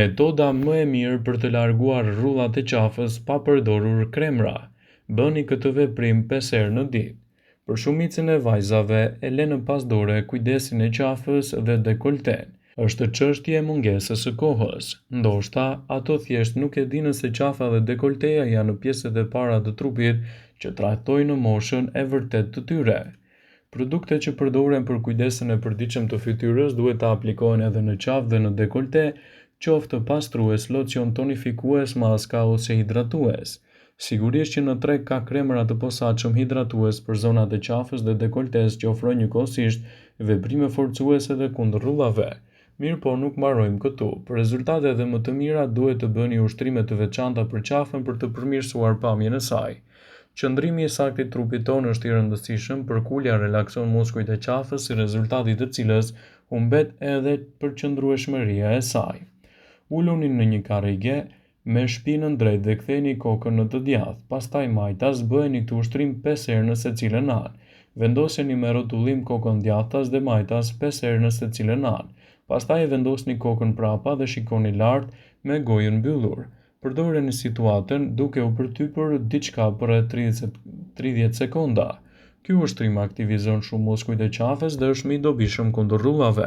Metoda më e mirë për të larguar rrullat e qafës pa përdorur kremra. Bëni këtë veprim 5 herë në ditë. Për shumicën e vajzave e lënë pas dore kujdesin e qafës dhe dekolten. Është çështje e mungesës së kohës. Ndoshta ato thjesht nuk e dinë se qafa dhe dekolteja janë pjesët e para të trupit që trajtojnë moshën e vërtet të tyre. Produktet që përdoren për kujdesin e përditshëm të fytyrës duhet të aplikohen edhe në qafë dhe në dekolte, qoftë pastrues, locion tonifikues, maska ose hidratues. Sigurisht që në treg ka kremra të posaçëm hidratues për zonat e qafës dhe dekoltes që ofrojnë njëkohësisht veprime forcuese dhe kundër rrullave. Mirë po nuk mbarojmë këtu. Për rezultate edhe më të mira duhet të bëni ushtrime të veçanta për qafën për të përmirësuar pamjen e saj. Qëndrimi i saktë i trupit tonë është i rëndësishëm për kulja relakson muskujt e qafës, si rezultati të cilës humbet edhe përqëndrueshmëria e saj. Uluni në një karrige me shpinën drejt dhe ktheni kokën në të djathtë. Pastaj majtas bëheni këtë ushtrim 5 herë në secilën anë. Vendoseni me rrotullim kokën djathtas dhe majtas 5 herë në secilën anë. Pastaj e vendosni kokën prapa dhe shikoni lart me gojën mbyllur. Përdoreni situatën duke u përtypur diçka për rreth 30 sekonda. Ky ushtrim aktivizon shumë muskujt e qafës dhe është më i dobishëm kundër rrullave.